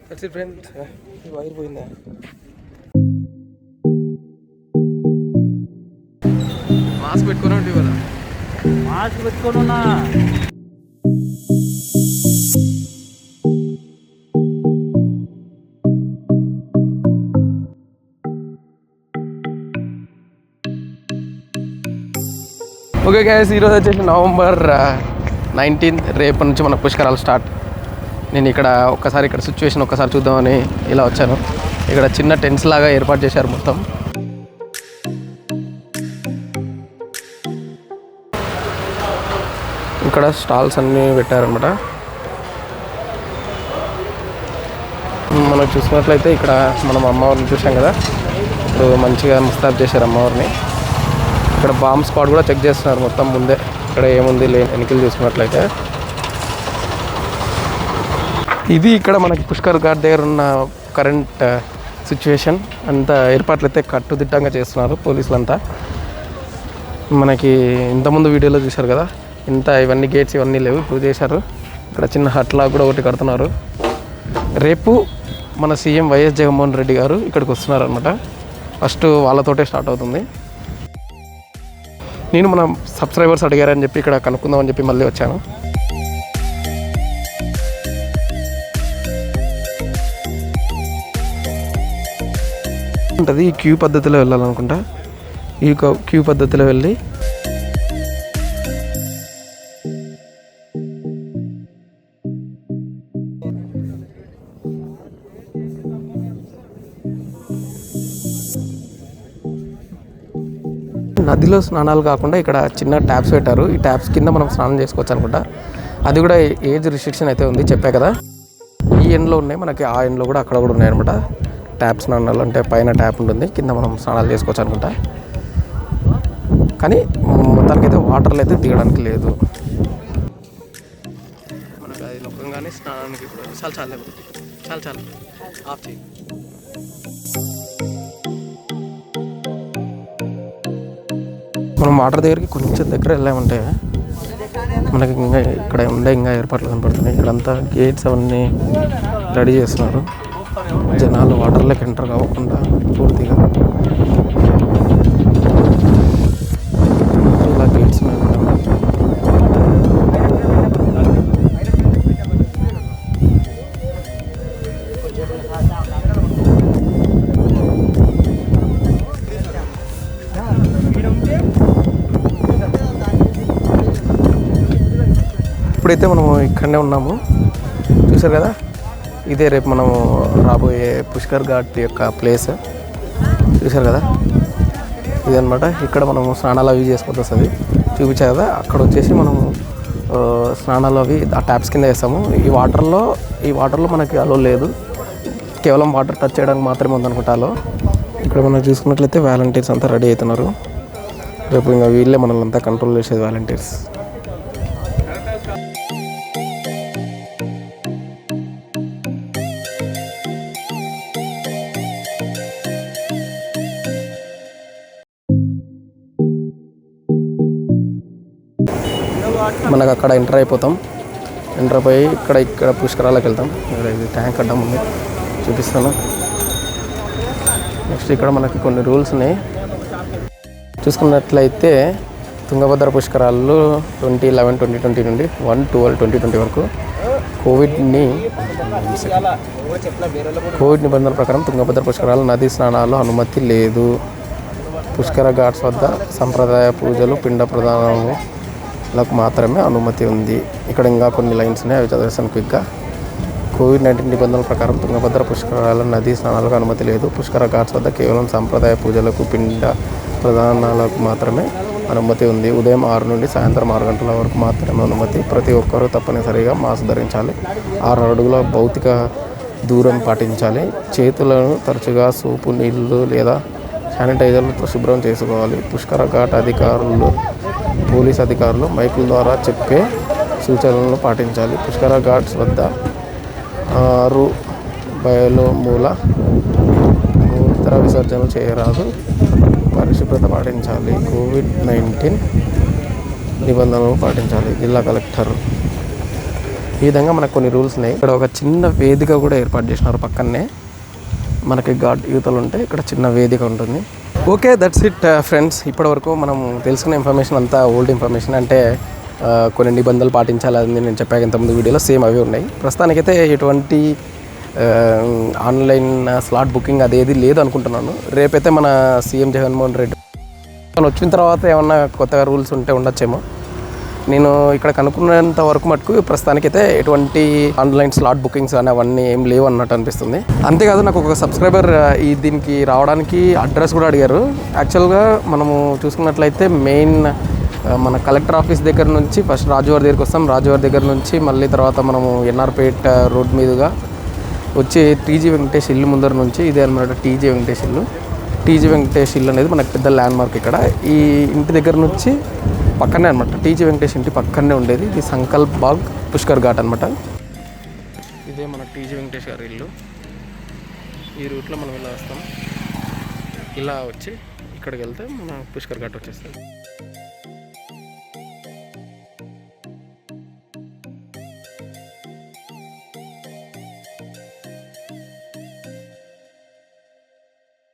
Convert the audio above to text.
Friend wire పోయిందా? Mask పెట్టుకుని ఉంటే కదా. మాస్క్ పెట్టుకొని ఉన్నా. ఓకే గైస్, ఈరోజు వచ్చేసి నవంబర్ 19 రేపు నుంచి మన పుష్కరాలు స్టార్ట్. నేను ఇక్కడ ఇక్కడ సిచ్యువేషన్ ఒక్కసారి చూద్దామని ఇలా వచ్చాను. ఇక్కడ చిన్న టెంట్స్ లాగా ఏర్పాటు చేశారు మొత్తం. ఇక్కడ స్టాల్స్ అన్నీ పెట్టారనమాట. మనం చూసినట్లయితే ఇక్కడ మనం అమ్మవారిని చూసాం కదా, ఇప్పుడు మంచిగా ముస్తాబ్ చేశారు అమ్మవారిని. ఇక్కడ బాంబ్ స్క్వాడ్ కూడా చెక్ చేస్తున్నారు మొత్తం ముందే, ఇక్కడ ఏముంది ఎన్నికలు చూసుకున్నట్లయితే. ఇది ఇక్కడ మనకి పుష్కర్ ఘాట్ దగ్గర ఉన్న కరెంట్ సిచ్యువేషన్. అంతా ఏర్పాట్లు అయితే కట్టుదిట్టంగా చేస్తున్నారు పోలీసులంతా. మనకి ఇంతకుముందు వీడియోలో చూశారు కదా, ఇవన్నీ గేట్స్ ఇవన్నీ లేవు, ఇప్పుడు చేశారు. ఇక్కడ చిన్న హట్లాగా కూడా ఒకటి కడుతున్నారు. రేపు మన సీఎం వైఎస్ జగన్మోహన్ రెడ్డి గారు ఇక్కడికి వస్తున్నారు అనమాట. ఫస్ట్ వాళ్ళతోటే స్టార్ట్ అవుతుంది. నేను మన సబ్స్క్రైబర్స్ అడిగారని చెప్పి ఇక్కడ కనుక్కుందామని చెప్పి మళ్ళీ వచ్చాను. ఉంటుంది ఈ క్యూ పద్ధతిలో వెళ్ళాలనుకుంటా. ఈ క్యూ పద్ధతిలో వెళ్ళి నదిలో స్నానాలు కాకుండా ఇక్కడ చిన్న ట్యాప్స్ పెట్టారు. ఈ ట్యాప్స్ కింద మనం స్నానం చేసుకోవచ్చు అనుకుంటా. అది కూడా ఏజ్ రిస్ట్రిక్షన్ అయితే ఉంది, చెప్పా కదా. ఈ ఎండ్లో ఉన్నాయి, మనకి ఆ ఎండ్లో కూడా అక్కడ కూడా ఉన్నాయి అనమాట. ట్యాప్ స్నానాలు అంటే పైన ట్యాప్ ఉంటుంది, కింద మనం స్నానాలు చేసుకోవచ్చు అనుకుంటా. కానీ మొత్తానికైతే వాటర్లు అయితే దిగడానికి లేదు. మనకు అది నొక్కగానే స్నానానికి ఇప్పుడు చాలా ఆఫ్ చేయి. మనం వాటర్ దగ్గరికి కొంచెం దగ్గర వెళ్ళామంటే మనకి ఇక్కడ ఇంకా ఏర్పాట్లు కనపడుతున్నాయి. ఇక్కడంతా గేట్స్ అవన్నీ రెడీ చేస్తున్నారు. జనాలు వాటర్లోకి ఎంటర్ కావకుండా పూర్తిగా ఇలా గేట్స్ ఇప్పుడైతే మనము ఇక్కడనే ఉన్నాము, చూసారు కదా. ఇదే రేపు మనము రాబోయే పుష్కర్ ఘాట్ యొక్క ప్లేస్, చూసారు కదా. ఇదనమాట. ఇక్కడ మనము స్నానాలు అవి చేసుకోవాల్సి వస్తుంది, చూపించారు కదా. అక్కడ వచ్చేసి మనము స్నానాలు అవి ఆ ట్యాప్స్ కింద వేస్తాము. ఈ వాటర్లో మనకి అలో లేదు, కేవలం వాటర్ టచ్ చేయడానికి మాత్రమే ఉందనుకుంటా అలో. ఇక్కడ మనం చూసుకున్నట్లయితే వాలంటీర్స్ అంతా రెడీ అవుతున్నారు. రేపు ఇంకా వీళ్ళే మనల్ని అంతా కంట్రోల్ చేసేది, వాలంటీర్స్. మనకు అక్కడ ఎంటర్ అయిపోతాం. ఎంటర్ అయిపోయి ఇక్కడ పుష్కరాలకు వెళ్తాం. ఇది ట్యాంక్ అడ్డం ఉంది, చూపిస్తాను. నెక్స్ట్ ఇక్కడ మనకి కొన్ని రూల్స్ ఉన్నాయి. చూసుకున్నట్లయితే తుంగభద్ర పుష్కరాలు 2011-2020 నుండి 1/12/2020 వరకు కోవిడ్ నిబంధనల ప్రకారం తుంగభద్ర పుష్కరాలు నదీ స్నానాలు అనుమతి లేదు. పుష్కర ఘాట్స్ వద్ద సంప్రదాయ పూజలు, పిండ ప్రదానాలకు మాత్రమే అనుమతి ఉంది. ఇక్కడ ఇంకా కొన్ని లైన్స్ ఉన్నాయి, అవి చదివేస్తాను క్విక్గా. కోవిడ్-19 నిబంధనల ప్రకారం తుంగభద్ర పుష్కరాల నదీ స్నానాలకు అనుమతి లేదు. పుష్కర ఘాట్స్ వద్ద కేవలం సంప్రదాయ పూజలకు, పిండ ప్రదానాలకు మాత్రమే అనుమతి ఉంది. ఉదయం 6 నుండి సాయంత్రం 6 గంటల వరకు మాత్రమే అనుమతి. ప్రతి ఒక్కరూ తప్పనిసరిగా మాస్క్ ధరించాలి. 6 అడుగుల భౌతిక దూరం పాటించాలి. చేతులను తరచుగా సోపు నీళ్లు లేదా శానిటైజర్లతో శుభ్రం చేసుకోవాలి. పుష్కర ఘాట్ అధికారులు, పోలీస్ అధికారులు మైకుల ద్వారా చెప్పే సూచనలను పాటించాలి. పుష్కర ఘాట్స్ వద్ద 6 బయలు మూత్ర విసర్జన చేయరాదు. పరిశుభ్రత పాటించాలి. కోవిడ్-19 నిబంధనలు పాటించాలి. జిల్లా కలెక్టర్ ఈ విధంగా మనకు కొన్ని రూల్స్ ఉన్నాయి. ఇక్కడ ఒక చిన్న వేదిక కూడా ఏర్పాటు చేసినారు పక్కనే. మనకి ఘాట్ యూతలు ఉంటే ఇక్కడ చిన్న వేదిక ఉంటుంది. Okay, that's it friends. ఇప్పటివరకు మనం తెలుసుకున్న ఇన్ఫర్మేషన్ అంతా ఓల్డ్ ఇన్ఫర్మేషన్. అంటే కొన్ని నిబంధనలు పాటించాలని నేను చెప్పాక ఇంతకుముందు వీడియోలో సేమ్ అవి ఉన్నాయి. ప్రస్తుతానికైతే ఎటువంటి ఆన్లైన్ స్లాట్ బుకింగ్ అదేది లేదు అనుకుంటున్నాను. రేపైతే మన సీఎం జగన్మోహన్ రెడ్డి వచ్చిన తర్వాత ఏమన్నా కొత్తగా రూల్స్ ఉంటే ఉండొచ్చేమో. నేను ఇక్కడ కనుక్కున్నంత వరకు మటుకు ప్రస్తుతానికైతే ఎటువంటి ఆన్లైన్ స్లాట్ బుకింగ్స్ అని అవన్నీ ఏం లేవు అన్నట్టు అనిపిస్తుంది. అంతేకాదు నాకు ఒక సబ్స్క్రైబర్ దీనికి రావడానికి అడ్రస్ కూడా అడిగారు. యాక్చువల్గా మనము చూసుకున్నట్లయితే మెయిన్ మన కలెక్టర్ ఆఫీస్ దగ్గర నుంచి ఫస్ట్ రాజువారి దగ్గరికి వస్తాం. రాజువారి దగ్గర నుంచి మళ్ళీ తర్వాత మనము ఎన్ఆర్పేట రోడ్ మీదుగా వచ్చి టీజీ వెంకటేష్ ఇల్లు ముందర నుంచి ఇదే అనమాట టీజీ వెంకటేష్ ఇల్లు. టీజీ వెంకటేష్ ఇల్లు అనేది మనకు పెద్ద ల్యాండ్ మార్క్. ఇక్కడ ఈ ఇంటి దగ్గర నుంచి పక్కనే అనమాట, టీజీ వెంకటేష్ ఇంటి పక్కనే ఉండేది. ఇది సంకల్ప్ బాగ్ పుష్కర్ ఘాట్ అనమాట. ఇదే మన టీజీ వెంకటేష్ గారి ఇల్లు. ఈ రూట్లో మనం ఇలా వస్తాం. ఇలా వచ్చి ఇక్కడికి వెళ్తే మన పుష్కర్ ఘాట్ వచ్చేస్తుంది.